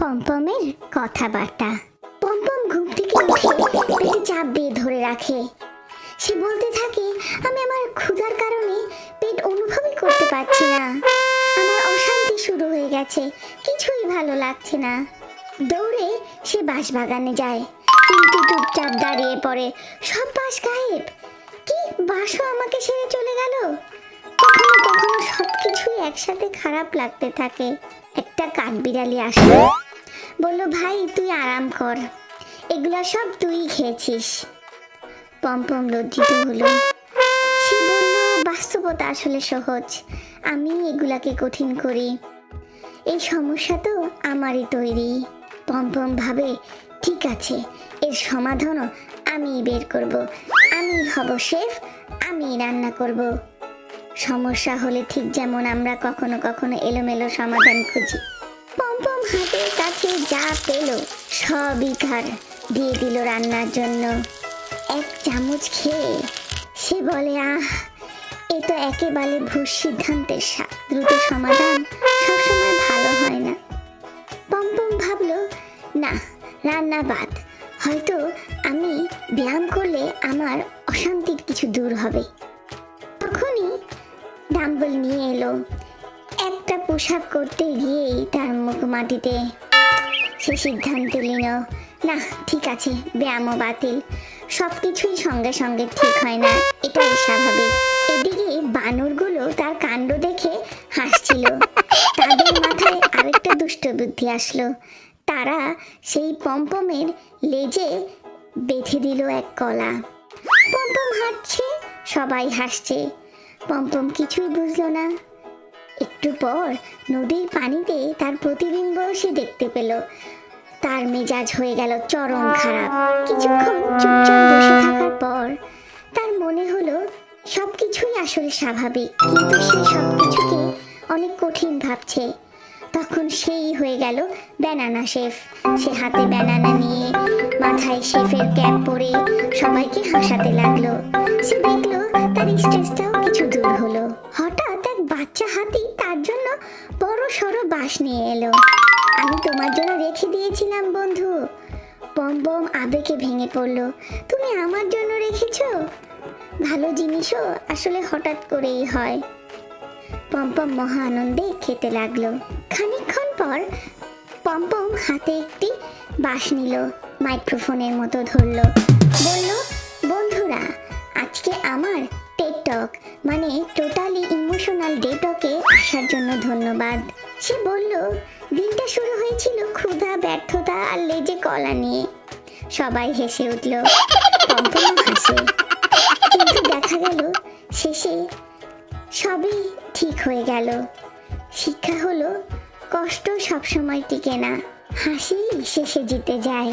পমপমের কথাবার্তা। পমপম ঘুম থেকে উঠে পেটে চাপ দিয়ে ধরে রাখে। সে বলতে থাকে, আমি আমার ক্ষুধার কারণে পেট অনুভবই করতে পারছি না। আমার অশান্তি শুরু হয়ে গেছে, কিছুই ভালো লাগছে না। দৌড়ে সে বাঁশবাগানে যায়, কিন্তু চুপচাপ দাঁড়িয়ে পড়ে। সব বাঁশ গায়েব। কি, বাঁশও আমাকে ছেড়ে চলে গেল? কখনো কখনো সবকিছুই একসাথে খারাপ লাগতে থাকে। একটা কাঠবিড়ালি আসলো, বলল, ভাই তুই আরাম কর, এগুলা সব তুই খেয়েছিস। পমপম লজ্জিত হলো। সে বলল, বাস্তবতা আসলে সহজ, আমি এগুলাকে কঠিন করি। এই সমস্যা তো আমারই তৈরি। পমপম ভাবে, ঠিক আছে, এর সমাধানও আমি বের করব। আমি হব শেফ, আমি রান্না করব। সমস্যা হলে ঠিক যেমন আমরা কখনো কখনো এলোমেলো সমাধান খুঁজি, পমপম হাতের কাছে যা পেল সবই তার দিয়ে দিল রান্নার জন্য। এক চামচ খেয়ে সে বলে, আহ, এ তো একেবারে ভুল সিদ্ধান্তের স্বাদ। দ্রুত সমাধান সবসময় ভালো হয় না। পমপম ভাবলো, না, রান্না বাদ। হয়তো আমি ব্যায়াম করলে আমার অশান্তির কিছু দূর হবে। তখনই ডাম্বল নিয়ে এলো। একটা পোশাক করতে গিয়েই তার মুখ মাটিতে। সে সিদ্ধান্ত নিল, না, ঠিক আছে, ব্যায়ামও বাতিল। সবকিছুই সঙ্গে সঙ্গে ঠিক হয় না, এটাই স্বাভাবিক। এদিকে বানরগুলো তার কাণ্ড দেখে হাসছিল। তাদের মাথায় আরেকটা দুষ্ট বুদ্ধি আসলো। তারা সেই পমপমের লেজে বেঁধে দিল এক কলা। পমপম হাঁটছে, সবাই হাসছে। পমপম কিছুই বুঝলো না। একটু পর নদীর পানিতে তার প্রতিবিম্ব সে দেখতে পেল। তার মেজাজ হয়ে গেল চরম খারাপ। কিছুক্ষণ চুপচাপ বসে থাকার পর তার মনে হলো সবকিছুই আসলে স্বাভাবিক, কিন্তু সে সবকিছুকে অনেক কঠিন ভাবছে। তখন সেই হয়ে গেল ব্যানানা শেফ। সে হাতে ব্যানানা নিয়ে মাথায় শেফের ক্যাপ পরে সবাইকে হাসাতে লাগলো। সে দেখলো তার স্ট্রেসটাও কিছু দূর হলো। হঠাৎ এক বাচ্চা হাতি তার জন্য বড় সড়ো বাঁশ নিয়ে এলো। আমি তোমার জন্য রেখে দিয়েছিলাম বন্ধু। পমপম আবেগে ভেঙে পড়লো। তুমি আমার জন্য রেখেছো? ভালো জিনিসও আসলে হঠাৎ করেই হয়। পমপম মহা আনন্দে খেতে লাগলো। খানিকক্ষণ পর পমপম হাতে একটি বাঁশ নিল, মাইক্রোফোনের মতো ধরলো, বলল, বন্ধুরা, আজকে আমার টেড টক মানে টোটালি ইমোশনাল ডে টকে আসার জন্য ধন্যবাদ। সে বলল, দিনটা শুরু হয়েছিল ক্ষুধা, ব্যর্থতা আর লেজে কলা নিয়ে। সবাই হেসে উঠল, পমপম হাসে। কিন্তু দেখা গেল শেষে সবই ঠিক হয়ে গেল। শিক্ষা হলো, কষ্ট সবসময় টিকে না, হাসি শেষে জিতে যায়।